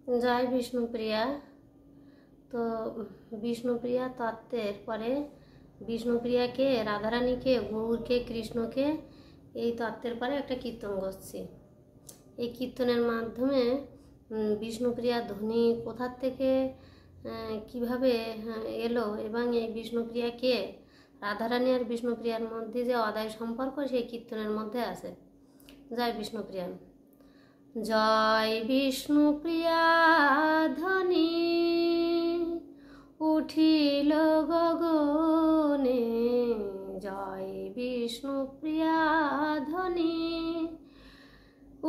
जय विष्णुप्रिया। तो विष्णुप्रिया तत्त्वेर परे विष्णुप्रिया के राधारानी के गौर के कृष्ण के এই তত্ত্বের পরে একটা কীর্তন করছি। এই কীর্তনের মাধ্যমে বিষ্ণুপ্রিয়া ধ্বনি কোথা থেকে কিভাবে এলো এবং এই বিষ্ণুপ্রিয়া কে রাধারানী আর বিষ্ণুপ্রিয়ার মধ্যে যে অদায় সম্পর্ক সেই কীর্তনের মধ্যে আছে। জয় বিষ্ণুপ্রিয়া। জয় বিষ্ণুপ্রিয়া ধ্বনি উঠিল গগনে, জয় বিষ্ণুপ্রিয়া ধ্বনি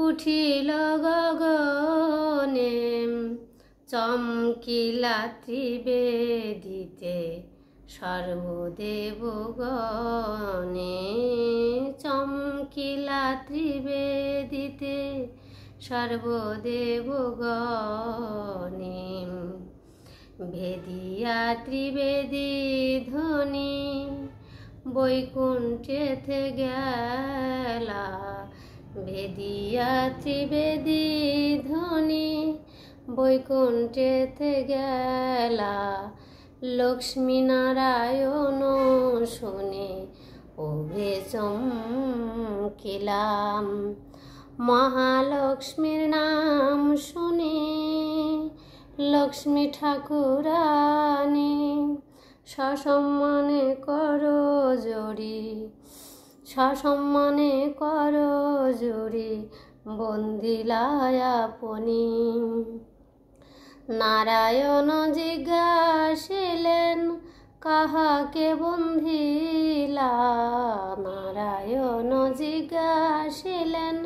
উঠিল গগনে, চমকিলা ত্রিবেদিতে সর্বদেবগণে, চমকিলা ত্রিবেদিতে সর্বদেবগণে, ভেদিয়া ত্রিবেদী ধ্বনি বৈকুণ্ঠেতে গেলা, ভেদিয়া ত্রিবেদী ধ্বনি বৈকুণ্ঠেতে গেলা, লক্ষ্মী নারায়ণ শুনে ওরে চমকিলাম, মহালক্ষ্মীর নাম শুনে লক্ষ্মী ঠাকুরানী সসম্মানে করো জড়ি, সসম্মানে করো জড়ি বন্দিলায় আপনি। নারায়ণ জিজ্ঞাসিলেন কাহাকে বন্ধিলা, নারায়ণ জিজ্ঞাসিলেন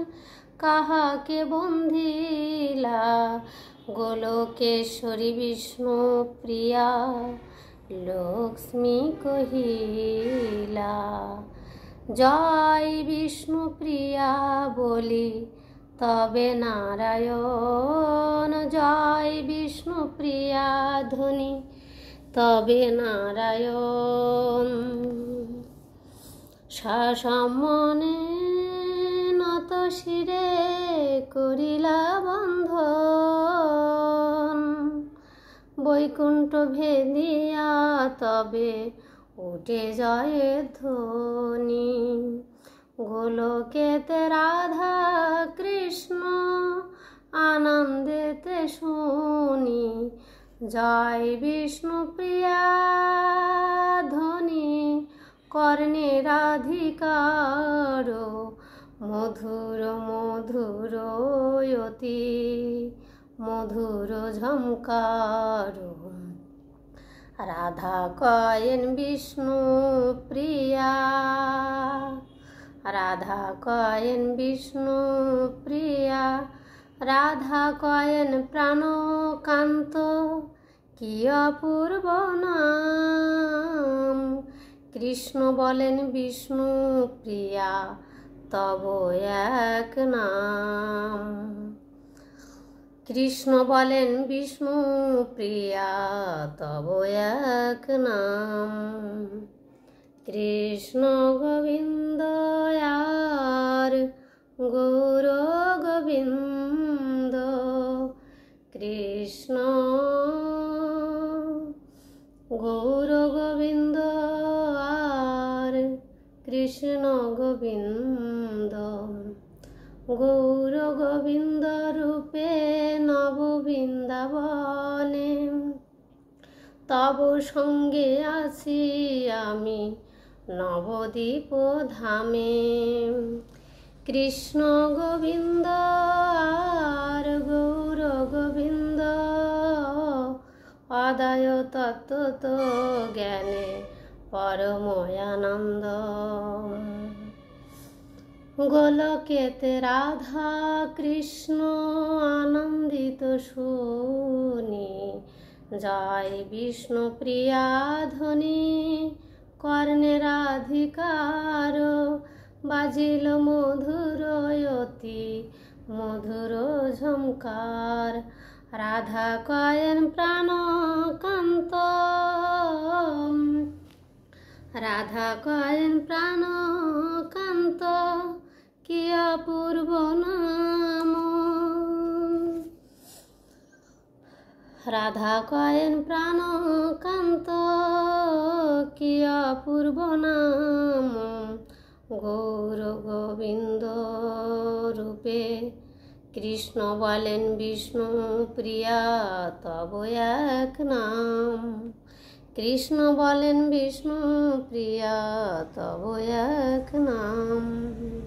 কাহাকে বন্ধিলা, গোলকেশ্বরী বিষ্ণুপ্রিয়া লক্ষ্মী কহিলা। জয় বিষ্ণুপ্রিয়া বলি তবে নারায়ণ, জয় বিষ্ণুপ্রিয়া ধ্বনি তবে নারায়ণ। সসম্মানে নত শিরে করিলা বন্ধন, বৈকুণ্ঠ ভেদিয়া তবে উঠে জয়ের ধ্বনি, গোলকেতে রাধা কৃষ্ণ আনন্দেতে শুনি, জয় বিষ্ণুপ্রিয়া ধ্বনি কর্ণে রাধিকার, মধুর মধুর অতি মধুর ঝঙ্কার, রাধা কয়েন বিষ্ণুপ্রিয়া, রাধা কয়েন বিষ্ণুপ্রিয়া, রাধা কয়েন প্রাণকান্ত কি অপূর্ব নাম, কৃষ্ণ বলেন বিষ্ণুপ্রিয়া তব এক নাম, কৃষ্ণ বলেন বিষ্ণুপ্রিয়া তব এক নাম। কৃষ্ণ গোবিন্দ আর গৌর গোবিন্দ, কৃষ্ণ গৌর গোবিন্দ আর কৃষ্ণ গোবিন্দ, গৌর গোবিন্দ রূপে নব বৃন্দাবনে, তব সঙ্গে আছি আমি নবদ্বীপ ধামে, কৃষ্ণ গোবিন্দ আর গৌর গোবিন্দ, অদায় তত্ত্ব জ্ঞানে পরম আনন্দ, গোলকেতে রাধা কৃষ্ণ আনন্দিত শুনি, জয় বিষ্ণুপ্রিয়া ধ্বনি কর্ণে রাধিকার, বাজিল মধুর অতি মধুর ঝঙ্কার, রাধা কয়েন প্রাণকান্ত, রাধা কয়েন প্রাণকান্ত কি অপূর্ব নাম, রাধা কয়েন প্রাণকান্ত কি অপূর্ব নাম, গৌর গোবিন্দ রূপে কৃষ্ণ বলেন বিষ্ণু প্রিয়া তব এক নাম, কৃষ্ণ বলেন বিষ্ণু প্রিয়া তব এক নাম।